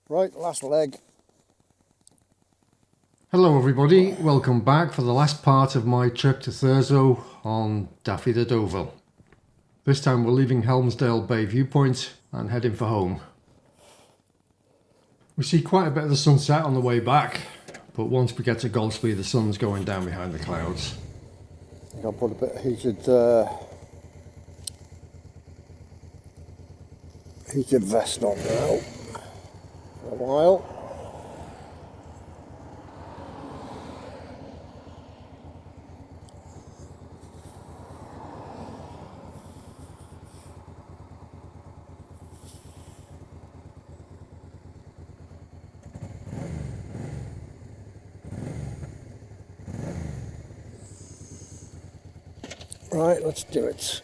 Right, last leg. Hello everybody, welcome back for the last part of my trip to Thurso on Daffy the Deauville. This time we're leaving Helmsdale Bay Viewpoint and heading for home. We see quite a bit of the sunset on the way back, but once we get to Golspie the sun's going down behind the clouds. I think I'll put a bit of heated vest on now for a while. Right, let's do it.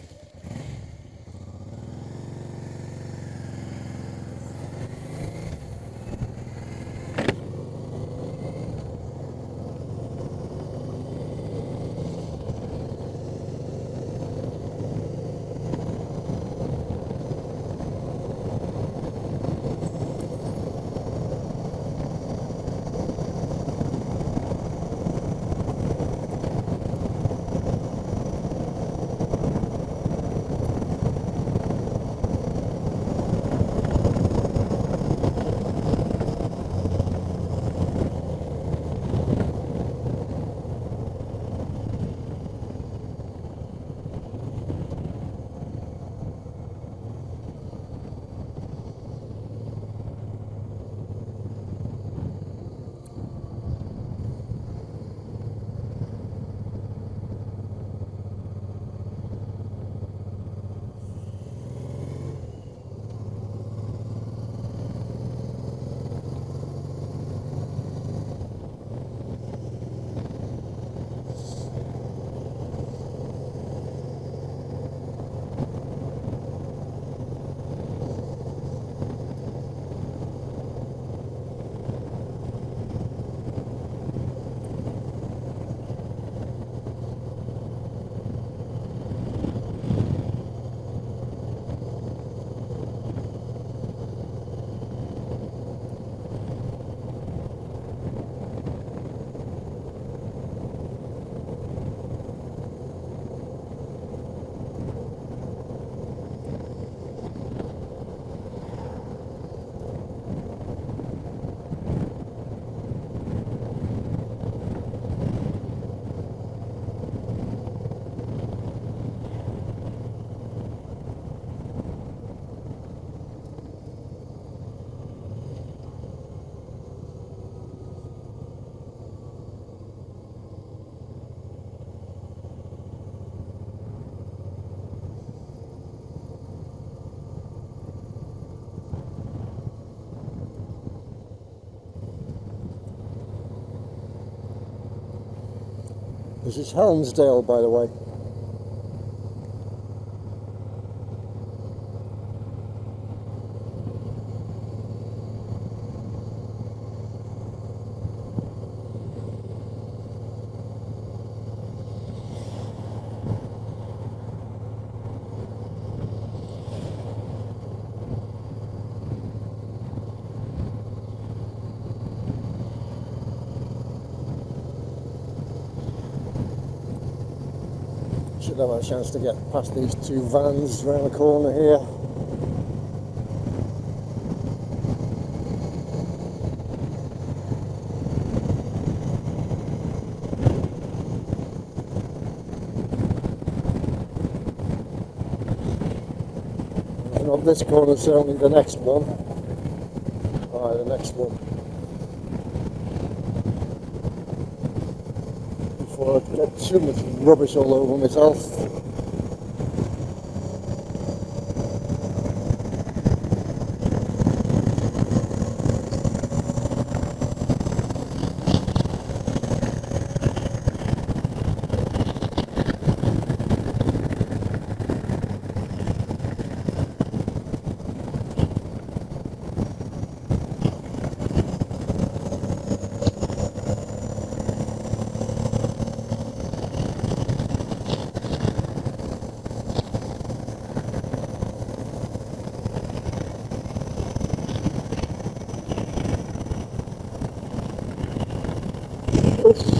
This is Helmsdale, by the way. Should have a chance to get past these two vans around the corner here. And not this corner, certainly the next one. Alright, the next one. Before I get too much rubbish all over myself. Next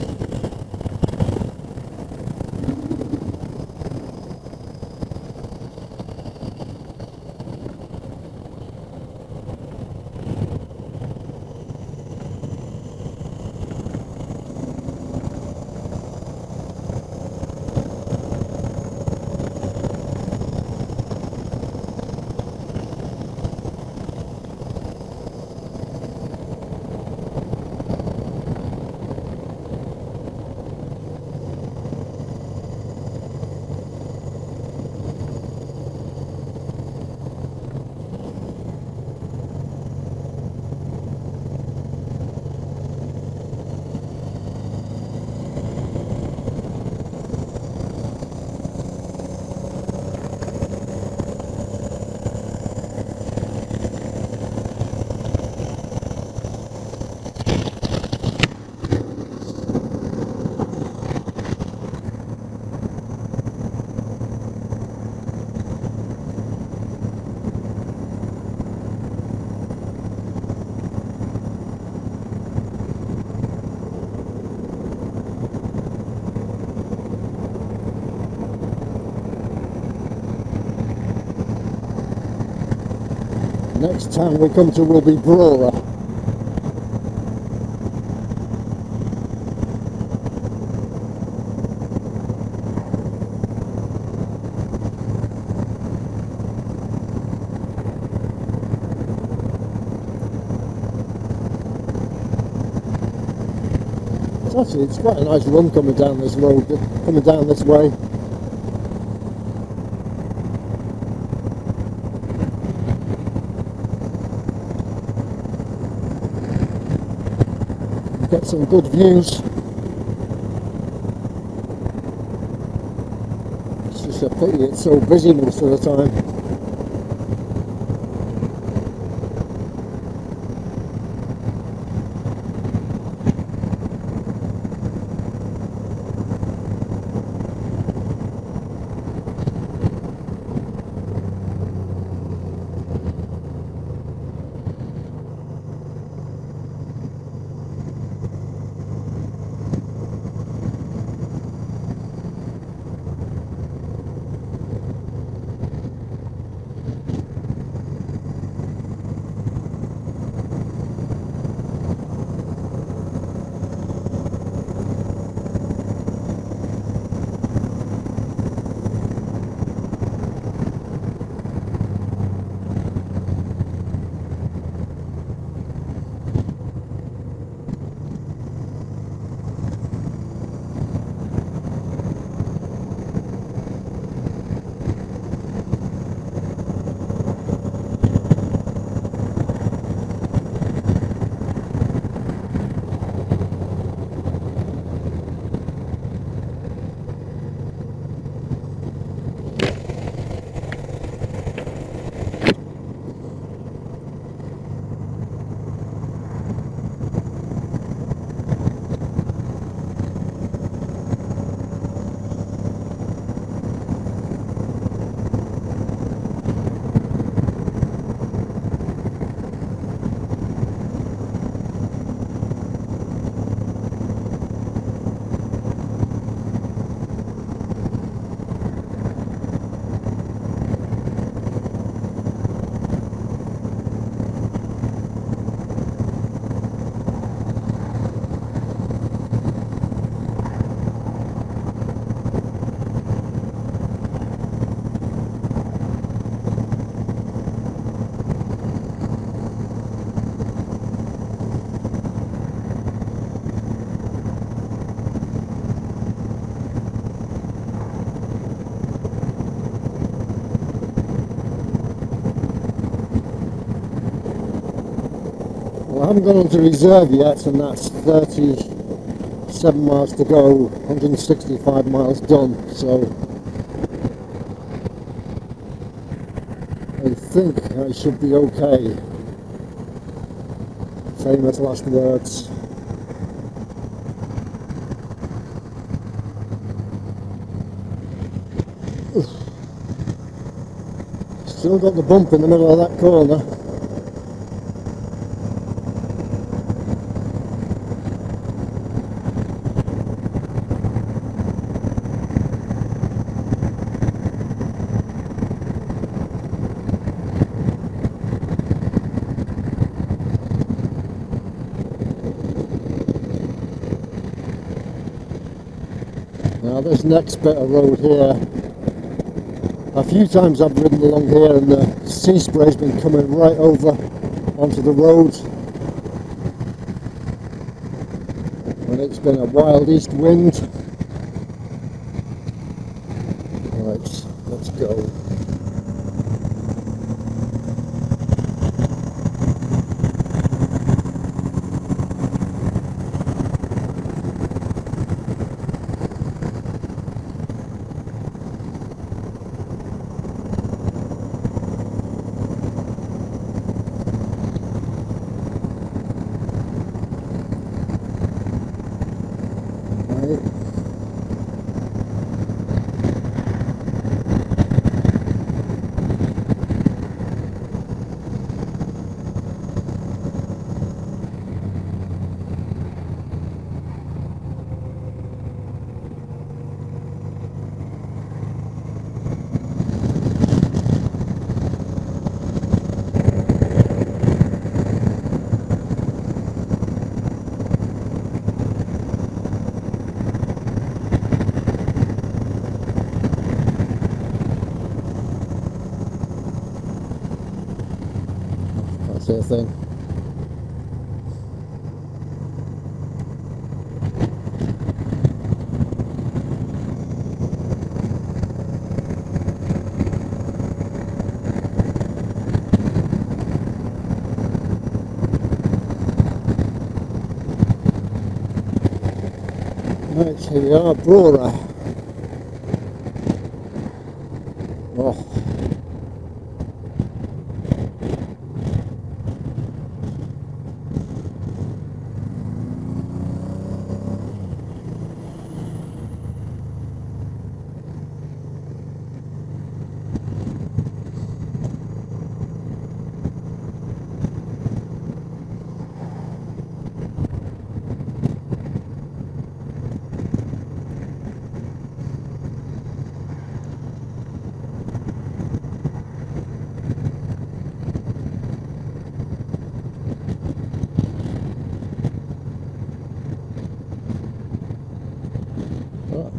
town we come to will be Brora. It's quite a nice run coming down this road, coming down this way. Get some good views. It's just a pity it's so busy most of the time. I haven't gone on to reserve yet, and that's 37 miles to go, 165 miles done, so I think I should be okay. Famous last words. Still got the bump in the middle of that corner. this next bit of road here, a few times I've ridden along here and the sea spray's been coming right over onto the road, and it's been a wild east wind. Right, let's go. That's the thing. Right, here we are, Brora. Oh.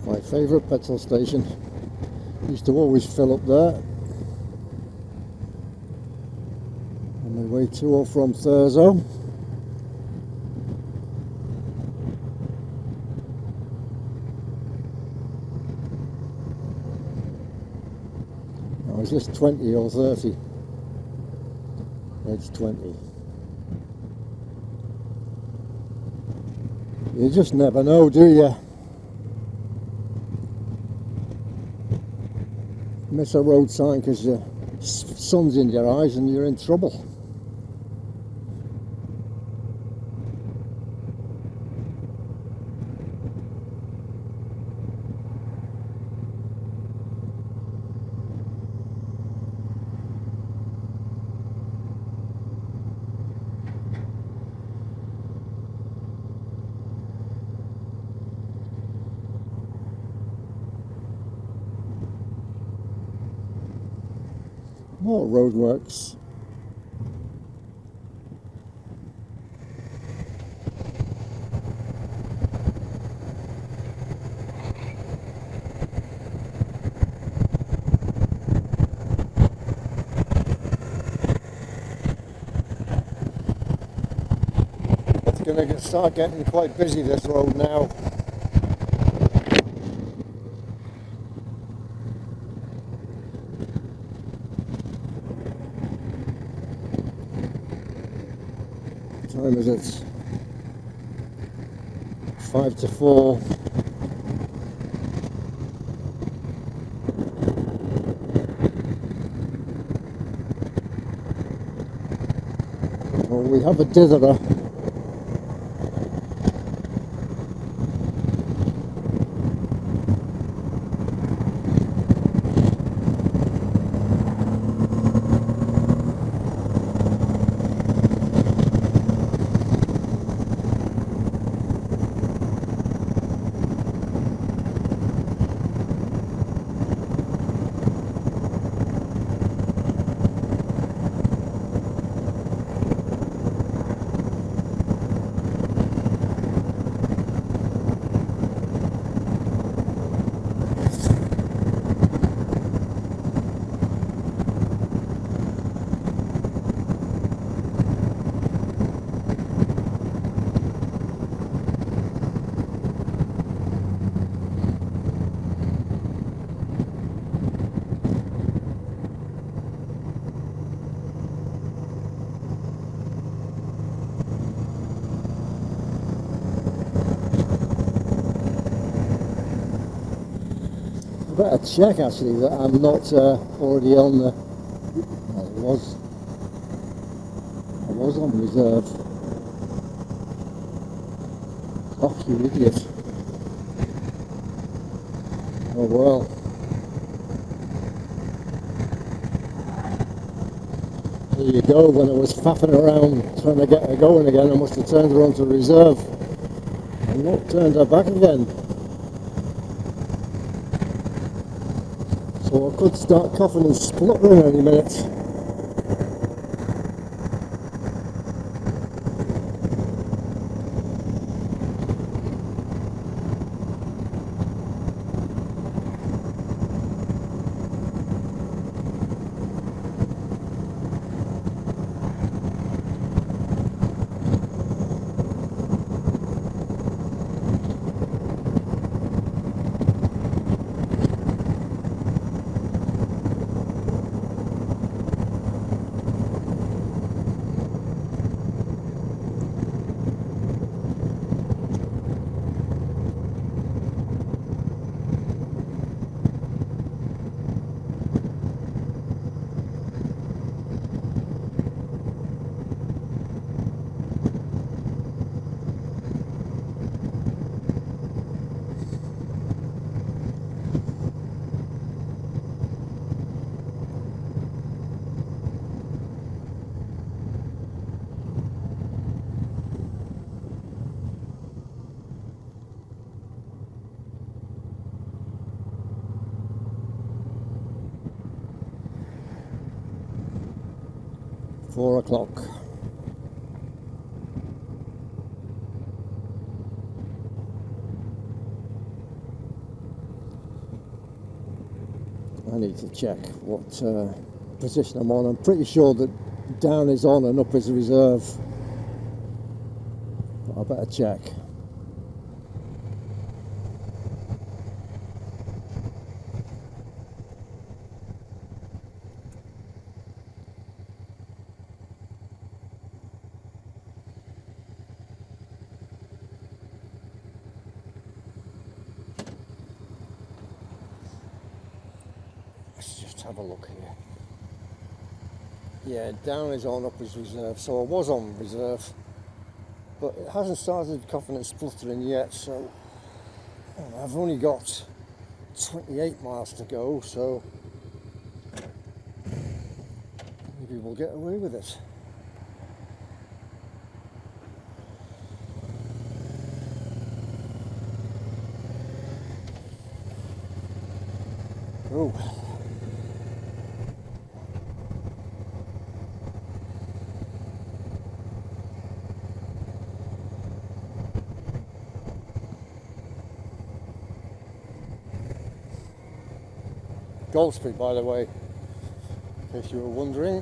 My favourite petrol station. Used to always fill up there on my way to or from Thurso. Now, is this 20 or 30? It's 20. You just never know, do you? Miss a road sign because the sun's in your eyes and you're in trouble. More roadworks. It's going to start getting quite busy, this road now. What time is it? 5 to 4. Well, we have a ditherer. better check actually that I'm not already on the... Well, I was on reserve. Oh, you idiot. Oh well. There you go, when I was faffing around trying to get her going again, I must have turned her onto reserve and not turned her back again. So I could start coughing and spluttering any minute. Four o'clock. I need to check what position I'm on. I'm pretty sure that down is on and up is reserve. But I better check. Let's just have a look here. Yeah, down is on, up is reserve. So I was on reserve, but it hasn't started coughing and spluttering yet. So I've only got 28 miles to go. So maybe we'll get away with it. Oh. Golspie, by the way, in case you were wondering.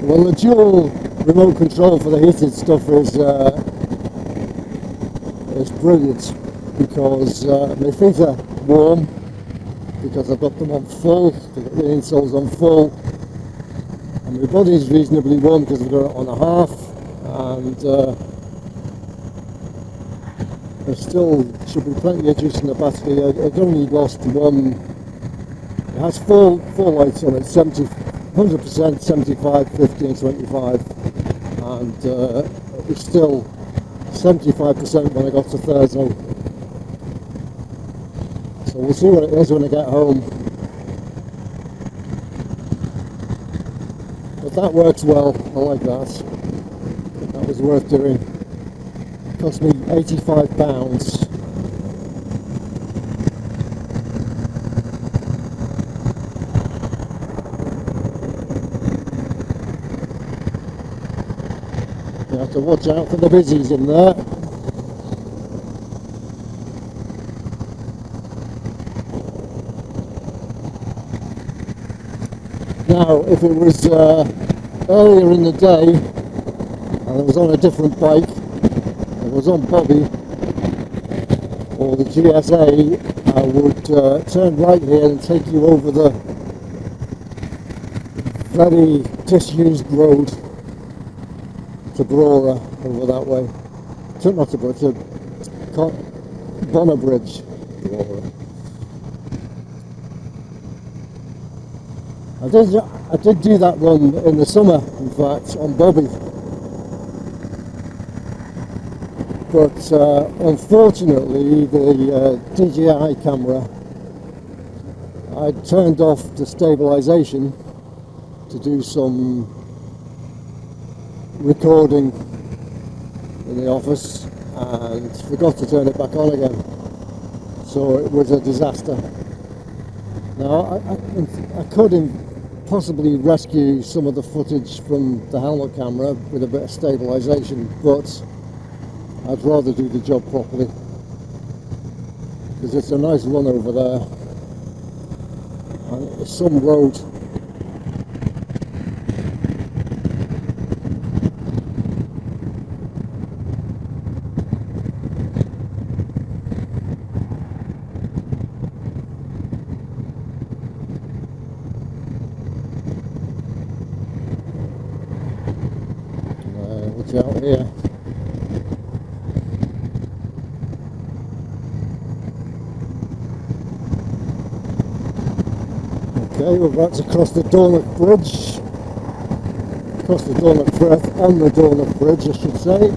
Well, the dual remote control for the heated stuff is brilliant, because my feet are warm because I've got them on full, the insoles on full, and my body's reasonably warm because I've got it on a half, and there still should be plenty of juice in the battery. I've only lost one. It has four lights on it, 100%, 75, 50 and 25, and it was still 75% when I got to Thurso. So we'll see what it is when I get home. But that works well, I like that. That was worth doing. It cost me £85. You have to watch out for the busies in there. Now, if it was earlier in the day and I was on a different bike, I was on Bobby or the GSA, I would turn right here and take you over the very disused road to Brora, over that way. Not to Brora, to Dornoch Bridge. Brora. I did do that run in the summer, in fact, on Bobby. But unfortunately, the DJI camera, I turned off the stabilisation to do some recording in the office and forgot to turn it back on again. So it was a disaster. Now, I could possibly rescue some of the footage from the helmet camera with a bit of stabilisation, but I'd rather do the job properly, because it's a nice run over there and it's some road. Watch out here. Okay, we're about to cross the Dornoch Bridge. Cross the Dornoch Bridge, on the Dornoch Bridge, I should say.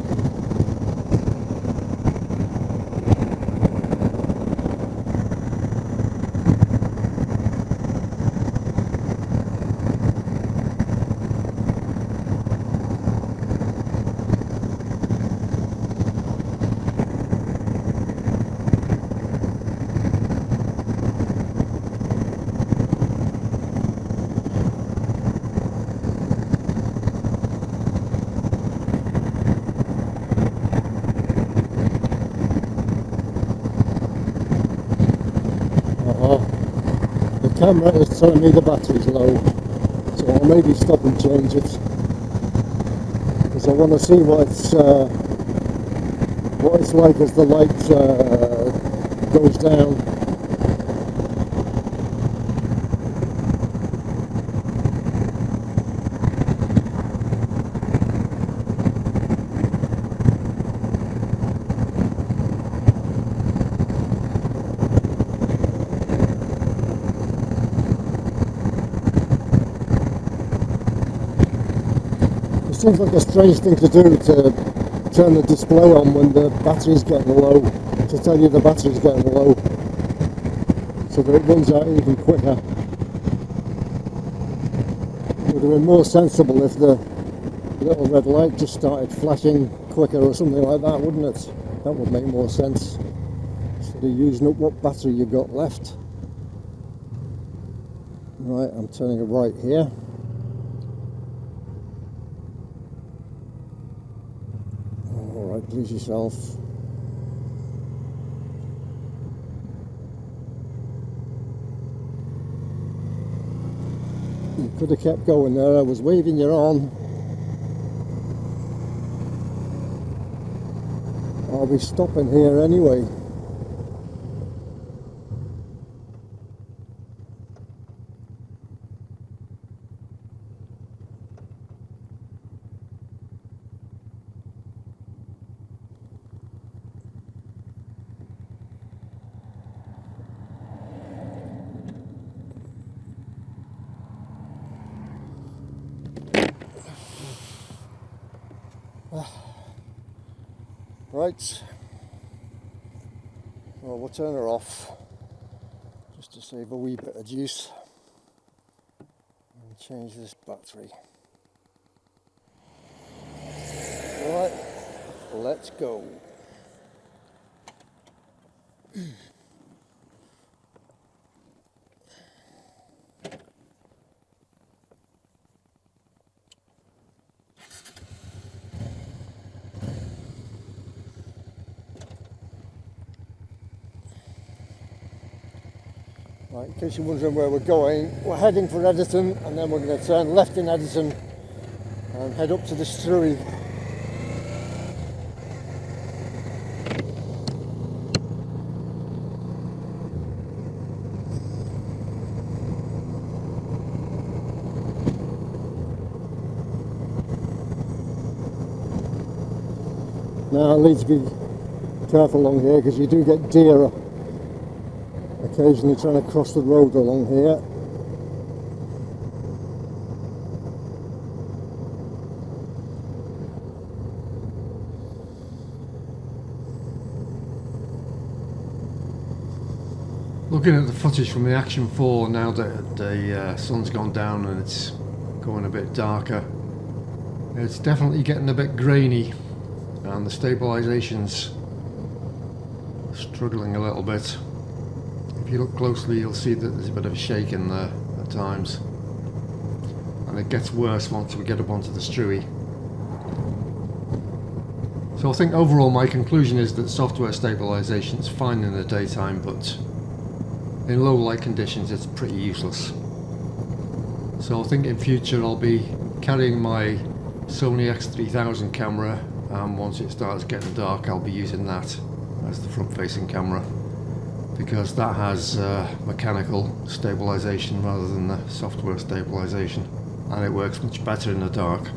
The camera is telling me the battery's low, so I'll maybe stop and change it, because I want to see what it's like as the light goes down. It seems like a strange thing to do, to turn the display on when the battery's getting low, to tell you the battery's getting low, so that it runs out even quicker. It would have been more sensible if the little red light just started flashing quicker or something like that, wouldn't it? That would make more sense, instead of using up what battery you've got left. Right, I'm turning it right here. Alright, please yourself. You could have kept going there, I was waving you on. I'll be stopping here anyway. Right, well, we'll turn her off just to save a wee bit of juice and change this battery. Right, let's go. Right, in case you're wondering where we're going, we're heading for Edison and then we're going to turn left in Edison and head up to the Struy. Now I need to be careful along here because you do get deer occasionally trying to cross the road along here. Looking at the footage from the Action 4 now that the sun's gone down and it's going a bit darker, it's definitely getting a bit grainy and the stabilisation's struggling a little bit. If you look closely you'll see that there's a bit of a shake in there at times, and it gets worse once we get up onto the Struy. So I think overall my conclusion is that software stabilisation is fine in the daytime, but in low light conditions it's pretty useless. So I think in future I'll be carrying my Sony X3000 camera, and once it starts getting dark I'll be using that as the front facing camera, because that has mechanical stabilisation rather than the software stabilisation, and it works much better in the dark.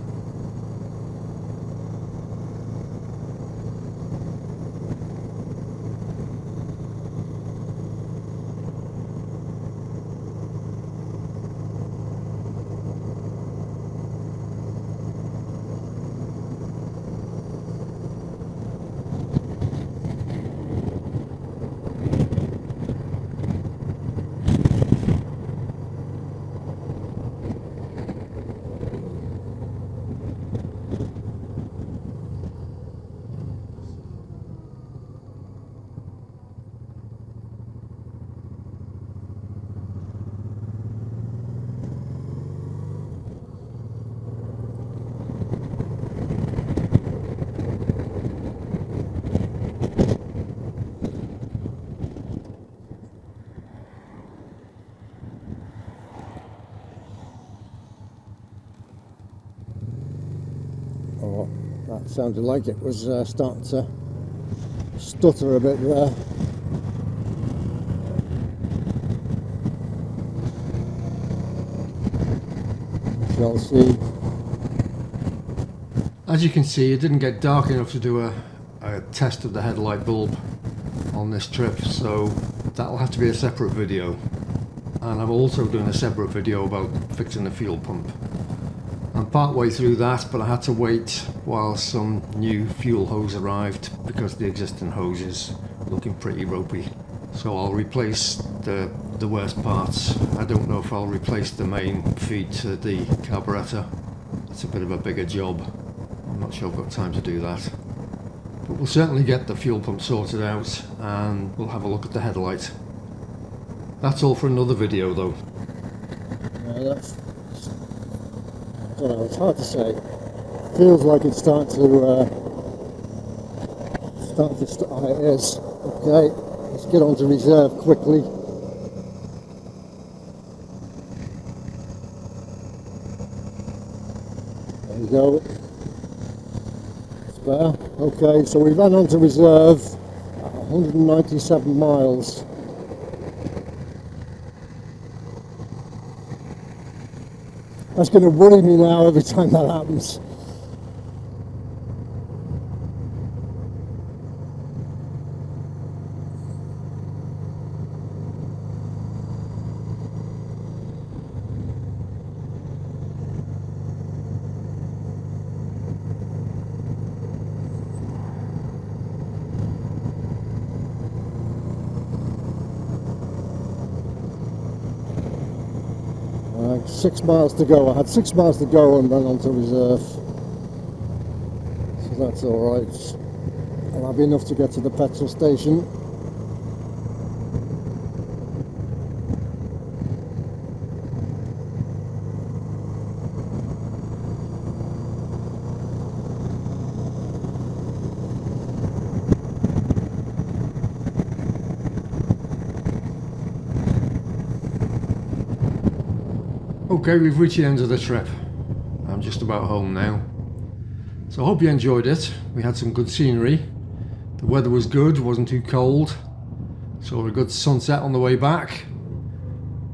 Oh, that sounded like it was starting to stutter a bit there. Shall see. As you can see, it didn't get dark enough to do a test of the headlight bulb on this trip, so that'll have to be a separate video. And I'm also doing a separate video about fixing the fuel pump. I'm part way through that, but I had to wait while some new fuel hose arrived because the existing hose is looking pretty ropey. So I'll replace the worst parts. I don't know if I'll replace the main feed to the carburetor. It's a bit of a bigger job. I'm not sure I've got time to do that. But we'll certainly get the fuel pump sorted out and we'll have a look at the headlight. That's all for another video though. Yeah, that's... I don't know, it's hard to say. Feels like it's starting to it is. Okay, let's get on to reserve quickly. There we go. It's spare. Okay, so we ran onto reserve at 197 miles. That's going to worry me now every time that happens. Right, 6 miles to go. I had 6 miles to go and then onto reserve. So that's alright. I'll have enough to get to the petrol station. Okay, we've reached the end of the trip. I'm just about home now. So I hope you enjoyed it. We had some good scenery. The weather was good, wasn't too cold. Saw a good sunset on the way back.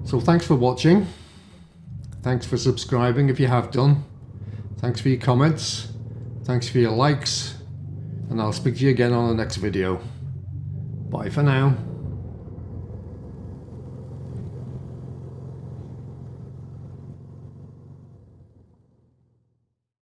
So thanks for watching. Thanks for subscribing if you have done. Thanks for your comments. Thanks for your likes. And I'll speak to you again on the next video. Bye for now.